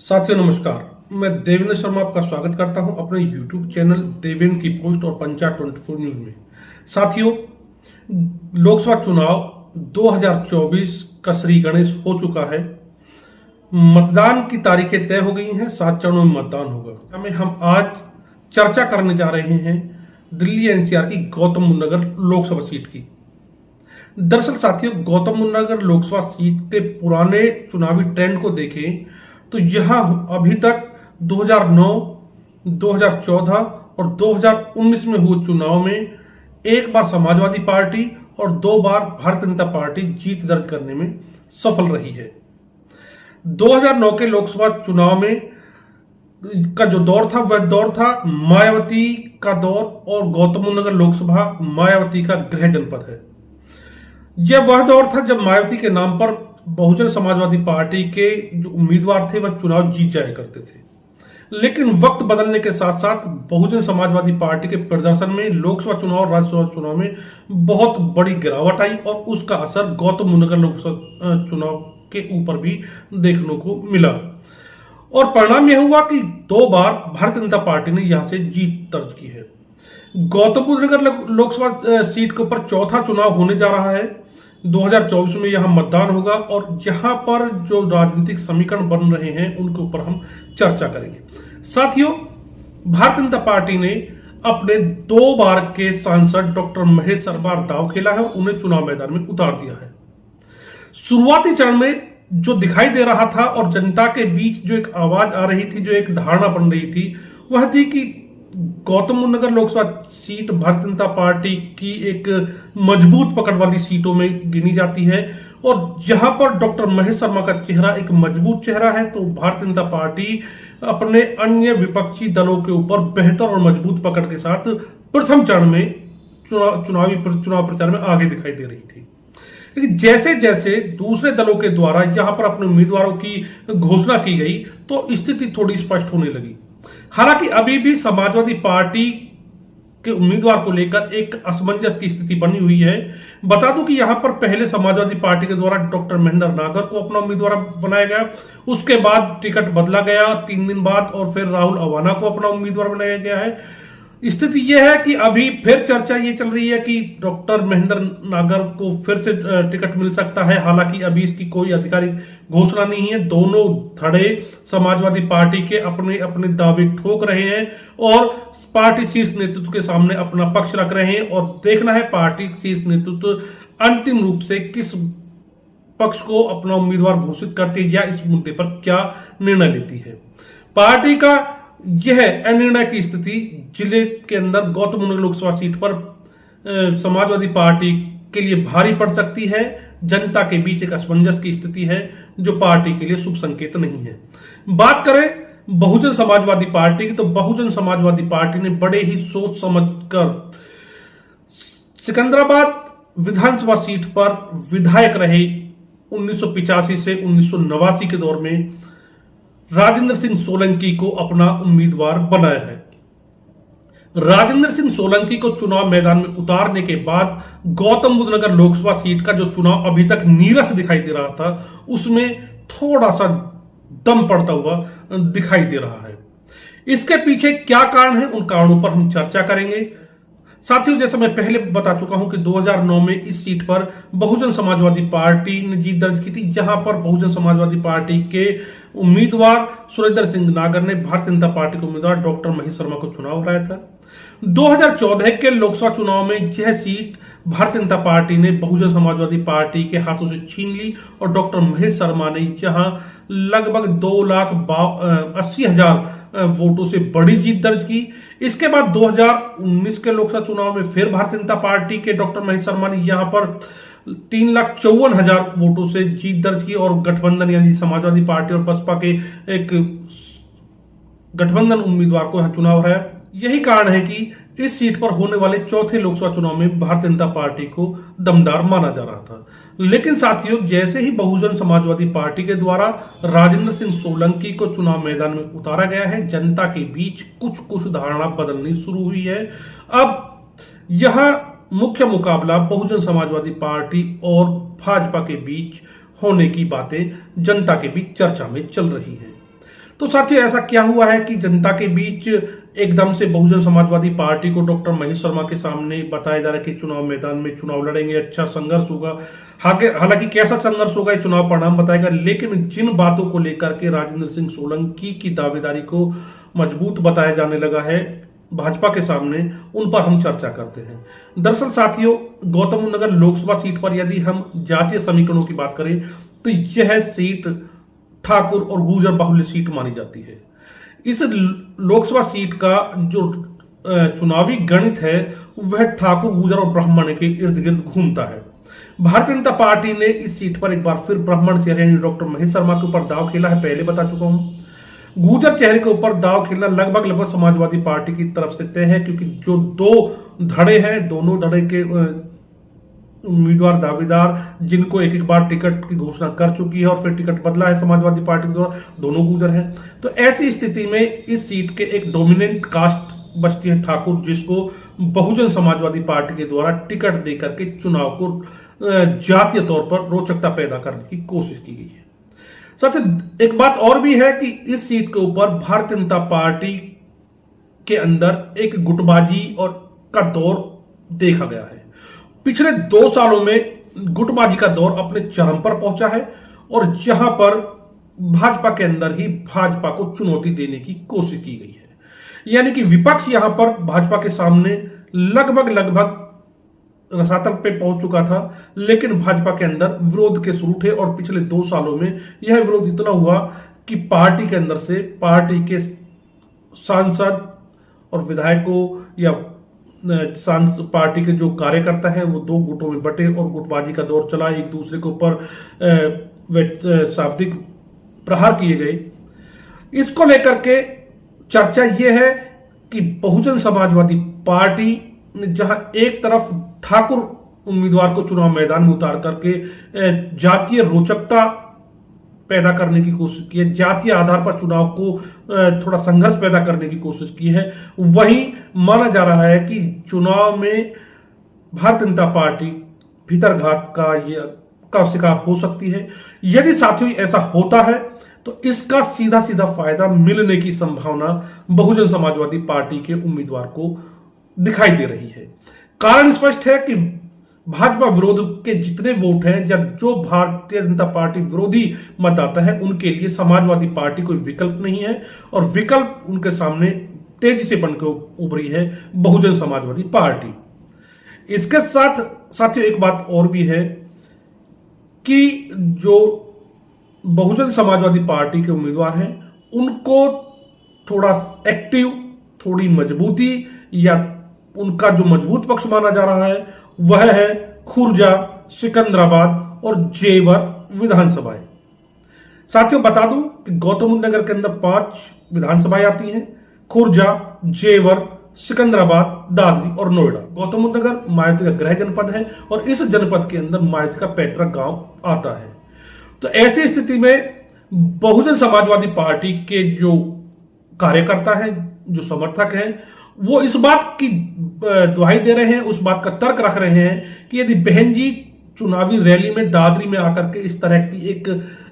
साथियों नमस्कार। मैं देवेंद्र शर्मा आपका स्वागत करता हूं अपने YouTube चैनल देवेंद्र की पोस्ट और पंचायत 24 न्यूज में। साथियों, लोकसभा चुनाव 2024 का श्री गणेश हो चुका है। मतदान की तारीखें तय हो गई हैं। 7 चरणों में मतदान होगा। हमें हम आज चर्चा करने जा रहे हैं दिल्ली एनसीआर की गौतम बुद्ध नगर लोकसभा सीट की। दरअसल साथियों, गौतम बुद्ध नगर लोकसभा सीट के पुराने चुनावी ट्रेंड को देखें तो यहां अभी तक 2009, 2014 और 2019 में हुए चुनाव में एक बार समाजवादी पार्टी और 2 बार भारतीय जनता पार्टी जीत दर्ज करने में सफल रही है। 2009 के लोकसभा चुनाव में का जो दौर था वह दौर था मायावती का दौर, और गौतम बुद्ध नगर लोकसभा मायावती का गृह जनपद है। यह वह दौर था जब मायावती के नाम पर बहुजन समाजवादी पार्टी के जो उम्मीदवार थे वह चुनाव जीत जाया करते थे। लेकिन वक्त बदलने के साथ साथ बहुजन समाजवादी पार्टी के प्रदर्शन में लोकसभा चुनाव और राज्यसभा चुनाव में बहुत बड़ी गिरावट आई, और उसका असर गौतम बुद्ध नगर लोकसभा चुनाव के ऊपर भी देखने को मिला। और परिणाम यह हुआ कि 2 बार भारतीय जनता पार्टी ने यहां से जीत दर्ज की है। गौतम बुद्ध नगर लोकसभा सीट के ऊपर चौथा चुनाव होने जा रहा है। 2024 में यहां मतदान होगा, और यहां पर जो राजनीतिक समीकरण बन रहे हैं उनके ऊपर हम चर्चा करेंगे। साथियों, भारतीय जनता पार्टी ने अपने 2 बार के सांसद डॉक्टर महेश शर्मा दांव खेला है और उन्हें चुनाव मैदान में उतार दिया है। शुरुआती चरण में जो दिखाई दे रहा था और जनता के बीच जो एक आवाज आ रही थी, जो एक धारणा बन रही थी, वह थी कि गौतम बुद्ध नगर लोकसभा सीट भारतीय जनता पार्टी की एक मजबूत पकड़ वाली सीटों में गिनी जाती है, और जहां पर डॉक्टर महेश शर्मा का चेहरा एक मजबूत चेहरा है, तो भारतीय जनता पार्टी अपने अन्य विपक्षी दलों के ऊपर बेहतर और मजबूत पकड़ के साथ प्रथम चरण में चुनाव प्रचार में आगे दिखाई दे रही थी। लेकिन जैसे जैसे दूसरे दलों के द्वारा यहां पर अपने उम्मीदवारों की घोषणा की गई तो स्थिति थोड़ी स्पष्ट होने लगी। हालांकि अभी भी समाजवादी पार्टी के उम्मीदवार को लेकर एक असमंजस की स्थिति बनी हुई है। बता दूं कि यहां पर पहले समाजवादी पार्टी के द्वारा डॉक्टर महेंद्र नागर को अपना उम्मीदवार बनाया गया, उसके बाद टिकट बदला गया 3 दिन बाद, और फिर राहुल अवाना को अपना उम्मीदवार बनाया गया है। स्थिति यह है कि अभी फिर चर्चा ये चल रही है कि डॉक्टर महेंद्र नागर को फिर से टिकट मिल सकता है। हालांकि अभी इसकी कोई आधिकारिक घोषणा नहीं है। दोनों धड़े समाजवादी पार्टी के अपने अपने दावे ठोक रहे हैं और पार्टी शीर्ष नेतृत्व के सामने अपना पक्ष रख रहे हैं, और देखना है पार्टी शीर्ष नेतृत्व अंतिम रूप से किस पक्ष को अपना उम्मीदवार घोषित करती है या इस मुद्दे पर क्या निर्णय लेती है। पार्टी का यह अनिर्णय की स्थिति जिले के अंदर गौतम बुद्ध नगर लोकसभा सीट पर समाजवादी पार्टी के लिए भारी पड़ सकती है। जनता के बीच एक असमंजस की स्थिति है जो पार्टी के लिए शुभ संकेत नहीं है। बात करें बहुजन समाजवादी पार्टी की, तो बहुजन समाजवादी पार्टी ने बड़े ही सोच समझकर सिकंदराबाद विधानसभा सीट पर विधायक रहे 1985 से 1989 के दौर में राजेंद्र सिंह सोलंकी को अपना उम्मीदवार बनाया है। राजेंद्र सिंह सोलंकी को चुनाव मैदान में उतारने के बाद गौतम बुद्ध नगर लोकसभा सीट का जो चुनाव अभी तक नीरस दिखाई दे रहा था, उसमें थोड़ा सा दम पड़ता हुआ दिखाई दे रहा है। इसके पीछे क्या कारण है, उन कारणों पर हम चर्चा करेंगे। साथियों, जैसा मैं पहले बता चुका हूं कि 2009 में इस सीट पर बहुजन समाजवादी पार्टी ने जीत दर्ज की थी, जहां पर बहुजन समाजवादी पार्टी के उम्मीदवार सुरेंद्र सिंह नागर ने भारतीय जनता पार्टी के उम्मीदवार डॉक्टर महेश शर्मा को चुनाव हराया था। 2014 के लोकसभा चुनाव में यह सीट भारतीय जनता पार्टी ने बहुजन समाजवादी पार्टी के हाथों से छीन ली, और डॉक्टर महेश शर्मा ने यहां लगभग 2,80,000 वोटों से बड़ी जीत दर्ज की। इसके बाद 2019 के लोकसभा चुनाव में फिर भारतीय जनता पार्टी के डॉक्टर महेश शर्मा ने यहां पर 3,54,000 वोटों से जीत दर्ज की, और गठबंधन यानी समाजवादी पार्टी और बसपा के एक गठबंधन उम्मीदवार को चुनाव हराया। यही कारण है कि इस सीट पर होने वाले चौथे लोकसभा चुनाव में भारतीय जनता पार्टी को दमदार माना जा रहा था। लेकिन साथियों, जैसे ही बहुजन समाजवादी पार्टी के द्वारा राजेंद्र सिंह सोलंकी को चुनाव मैदान में उतारा गया है, जनता के बीच कुछ धारणा बदलनी शुरू हुई है। अब यह मुख्य मुकाबला बहुजन समाजवादी पार्टी और भाजपा के बीच होने की बातें जनता के बीच चर्चा में चल रही है। तो साथियों ऐसा क्या हुआ है कि जनता के बीच एकदम से बहुजन समाजवादी पार्टी को डॉक्टर महेश शर्मा के सामने बताया जा रहा है कि चुनाव मैदान में चुनाव लड़ेंगे, अच्छा संघर्ष होगा। हालांकि कैसा संघर्ष होगा ये चुनाव परिणाम बताएगा, लेकिन जिन बातों को लेकर के राजेंद्र सिंह सोलंकी की दावेदारी को मजबूत बताया जाने लगा है भाजपा के सामने, उन पर हम चर्चा करते हैं। दरअसल साथियों, गौतम बुद्ध नगर लोकसभा सीट पर यदि हम जातीय समीकरणों की बात करें तो यह सीट ठाकुर और गुर्जर बाहुल्य सीट मानी जाती है। इस लोकसभा सीट का जो चुनावी गणित है वह ठाकुर, गुर्जर और ब्राह्मण के इर्द गिर्द घूमता है। भारतीय जनता पार्टी ने इस सीट पर एक बार फिर ब्राह्मण चेहरे यानी डॉक्टर महेश शर्मा के ऊपर दाव खेला है, पहले बता चुका हूं। गुर्जर चेहरे के ऊपर दाव खेलना लगभग समाजवादी पार्टी की तरफ से तय है, क्योंकि जो दो धड़े हैं, दोनों धड़े के उम्मीदवार दावेदार जिनको एक एक बार टिकट की घोषणा कर चुकी है और फिर टिकट बदला है समाजवादी पार्टी के द्वारा, दोनों गुर्जर हैं। तो ऐसी स्थिति में इस सीट के एक डोमिनेंट कास्ट बचती है ठाकुर, जिसको बहुजन समाजवादी पार्टी के द्वारा टिकट देकर के चुनाव को जातीय तौर पर रोचकता पैदा करने की कोशिश की गई है। साथ ही एक बात और भी है कि इस सीट के ऊपर भारतीय जनता पार्टी के अंदर एक गुटबाजी और का दौर देखा गया है। पिछले 2 सालों में गुटबाजी का दौर अपने चरम पर पहुंचा है और यहां पर भाजपा के अंदर ही भाजपा को चुनौती देने की कोशिश की गई है। यानी कि विपक्ष यहां पर भाजपा के सामने लगभग रसातल पे पहुंच चुका था, लेकिन भाजपा के अंदर विरोध के शुरू थे और पिछले 2 सालों में यह विरोध इतना हुआ कि पार्टी के अंदर से पार्टी के सांसद और विधायकों या पार्टी के जो कार्यकर्ता हैं वो 2 गुटों में बटे और गुटबाजी का दौर चला, एक दूसरे के ऊपर शाब्दिक प्रहार किए गए। इसको लेकर के चर्चा यह है कि बहुजन समाजवादी पार्टी ने जहां एक तरफ ठाकुर उम्मीदवार को चुनाव मैदान में उतार करके जातीय रोचकता पैदा करने की कोशिश की है, जातीय आधार पर चुनाव को थोड़ा संघर्ष पैदा करने की कोशिश की है, वहीं माना जा रहा है कि चुनाव में भारतीय जनता पार्टी भीतरघात का शिकार हो सकती है। यदि साथियों ऐसा होता है तो इसका सीधा सीधा फायदा मिलने की संभावना बहुजन समाजवादी पार्टी के उम्मीदवार को दिखाई दे रही है। कारण स्पष्ट है कि भाजपा विरोध के जितने वोट हैं, जब जो भारतीय जनता पार्टी विरोधी मतदाता है उनके लिए समाजवादी पार्टी कोई विकल्प नहीं है और विकल्प उनके सामने तेजी से बनकर उभरी है बहुजन समाजवादी पार्टी। इसके साथ साथियों एक बात और भी है कि जो बहुजन समाजवादी पार्टी के उम्मीदवार हैं उनको थोड़ा एक्टिव, थोड़ी मजबूती या उनका जो मजबूत पक्ष माना जा रहा है वह है खुर्जा, सिकंदराबाद और जेवर विधानसभाएं। साथियों बता दूं कि गौतम बुद्ध नगर के अंदर 5 विधानसभाएं आती हैं, खुर्जा, जेवर, सिकंदराबाद, दादरी और नोएडा। गौतम बुद्ध नगर मायावती का गृह जनपद है और इस जनपद के अंदर मायावती का पैतृक गांव आता है। तो ऐसी स्थिति में बहुजन समाजवादी पार्टी के जो कार्यकर्ता हैं, जो समर्थक हैं, वो इस बात की दुहाई दे रहे हैं, उस बात का तर्क रख रहे हैं कि यदि बहन जी चुनावी रैली में दादरी में आकर के इस तरह की एक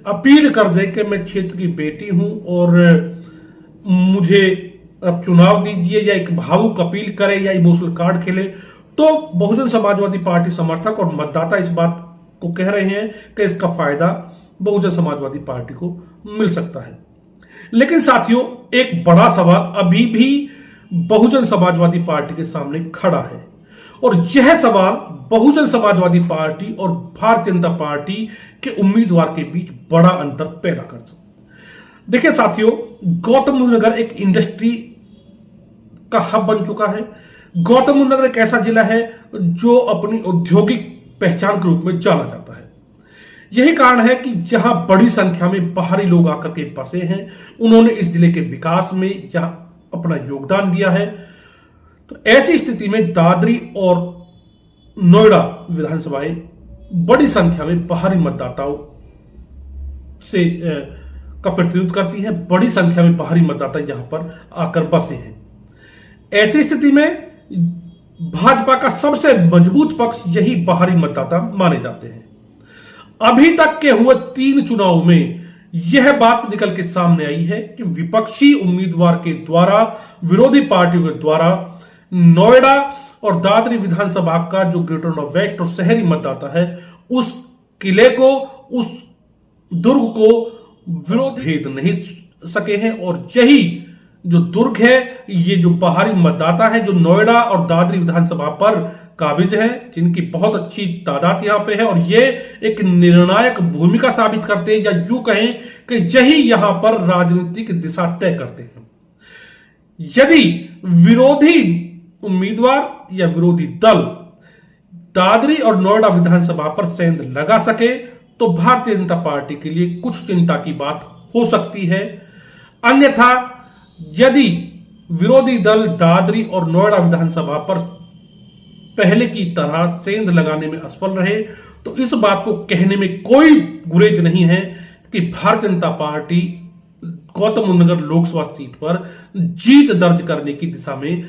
अपील कर दे कि मैं क्षेत्र की बेटी हूं और मुझे अब चुनाव दीजिए, या एक भावुक अपील करे या इमोशनल कार्ड खेले, तो बहुजन समाजवादी पार्टी समर्थक और मतदाता इस बात को कह रहे हैं कि इसका फायदा बहुजन समाजवादी पार्टी को मिल सकता है। लेकिन साथियों एक बड़ा सवाल अभी भी बहुजन समाजवादी पार्टी के सामने खड़ा है और यह सवाल बहुजन समाजवादी पार्टी और भारतीय जनता पार्टी के उम्मीदवार के बीच बड़ा अंतर पैदा कर सकता है। देखिए साथियों, गौतम बुद्ध नगर एक इंडस्ट्री का हब बन चुका है। गौतम बुद्ध नगर एक ऐसा जिला है जो अपनी औद्योगिक पहचान के रूप में जाना जाता है। यही कारण है कि जहां बड़ी संख्या में बाहरी लोग आकर के बसे हैं, उन्होंने इस जिले के विकास में जहां अपना योगदान दिया है। तो ऐसी स्थिति में दादरी और नोएडा विधानसभाएं बड़ी संख्या में बाहरी मतदाताओं से का प्रतिनिधित्व करती हैं। बड़ी संख्या में बाहरी मतदाता यहां पर आकर बसे हैं। ऐसी स्थिति में भाजपा का सबसे मजबूत पक्ष यही बाहरी मतदाता माने जाते हैं। अभी तक के हुए 3 चुनाव में यह बात निकल के सामने आई है कि विपक्षी उम्मीदवार के द्वारा, विरोधी पार्टियों के द्वारा नोएडा और दादरी विधानसभा का जो ग्रेटर नोएडा वेस्ट और शहरी मतदाता है, उस किले को, उस दुर्ग को विरोध भेद नहीं सके हैं। और यही जो दुर्ग है, ये जो बाहरी मतदाता है जो नोएडा और दादरी विधानसभा पर काबिज है, जिनकी बहुत अच्छी तादाद यहां पे है, और ये एक निर्णायक भूमिका साबित करते हैं, या यूं कहें कि यही यहां पर राजनीति की दिशा तय करते हैं। यदि विरोधी उम्मीदवार या विरोधी दल दादरी और नोएडा विधानसभा पर सेंध लगा सके तो भारतीय जनता पार्टी के लिए कुछ चिंता की बात हो सकती है। अन्यथा यदि विरोधी दल दादरी और नोएडा विधानसभा पर पहले की तरह सेंध लगाने में असफल रहे तो इस बात को कहने में कोई गुरेज नहीं है कि भारतीय जनता पार्टी गौतम बुद्ध नगर लोकसभा सीट पर जीत दर्ज करने की दिशा में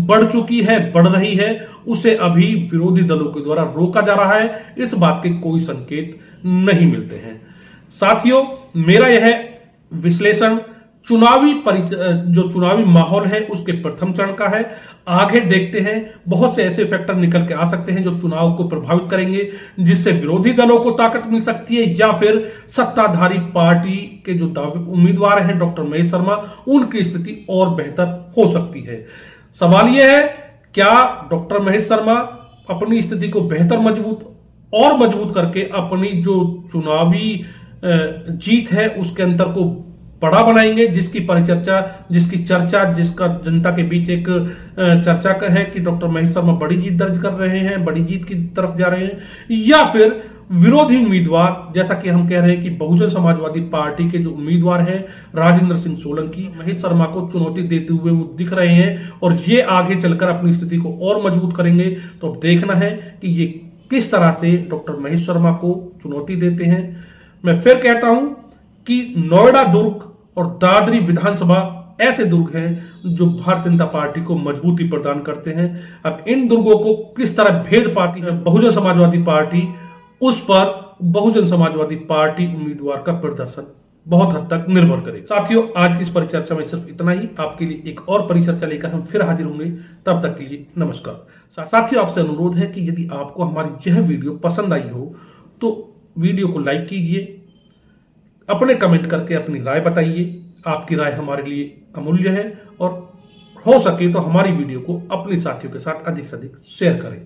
बढ़ चुकी है, बढ़ रही है। उसे अभी विरोधी दलों के द्वारा रोका जा रहा है, इस बात के कोई संकेत नहीं मिलते हैं। साथियों, मेरा यह विश्लेषण जो चुनावी माहौल है उसके प्रथम चरण का है। आगे देखते हैं, बहुत से ऐसे फैक्टर निकल के आ सकते हैं जो चुनाव को प्रभावित करेंगे, जिससे विरोधी दलों को ताकत मिल सकती है या फिर सत्ताधारी पार्टी के जो उम्मीदवार हैं डॉक्टर महेश शर्मा, उनकी स्थिति और बेहतर हो सकती है। सवाल यह है, क्या डॉक्टर महेश शर्मा अपनी स्थिति को बेहतर मजबूत करके अपनी जो चुनावी जीत है उसके अंतर को बड़ा बनाएंगे, जिसका जनता के बीच एक चर्चा का है कि डॉक्टर महेश शर्मा बड़ी जीत दर्ज कर रहे हैं, बड़ी जीत की तरफ जा रहे हैं, या फिर विरोधी उम्मीदवार, जैसा कि हम कह रहे हैं कि बहुजन समाजवादी पार्टी के जो उम्मीदवार हैं राजेंद्र सिंह सोलंकी, महेश शर्मा को चुनौती देते हुए वो दिख रहे हैं और ये आगे चलकर अपनी स्थिति को और मजबूत करेंगे। तो अब देखना है कि ये किस तरह से डॉक्टर महेश शर्मा को चुनौती देते हैं। मैं फिर कहता हूं कि नोएडा दुर्ग और दादरी विधानसभा ऐसे दुर्ग हैं जो भारतीय जनता पार्टी को मजबूती प्रदान करते हैं। अब इन दुर्गों को किस तरह भेद पाती है बहुजन समाजवादी पार्टी, उस पर बहुजन समाजवादी पार्टी उम्मीदवार का प्रदर्शन बहुत हद तक निर्भर करेगा। साथियों, आज की इस परिचर्चा में सिर्फ इतना ही। आपके लिए एक और परिचर्चा लेकर हम फिर हाजिर होंगे, तब तक के लिए नमस्कार। साथियों, आपसे अनुरोध है कि यदि आपको हमारी यह वीडियो पसंद आई हो तो वीडियो को लाइक कीजिए, अपने कमेंट करके अपनी राय बताइए। आपकी राय हमारे लिए अमूल्य है और हो सके तो हमारी वीडियो को अपने साथियों के साथ अधिक से अधिक शेयर करें।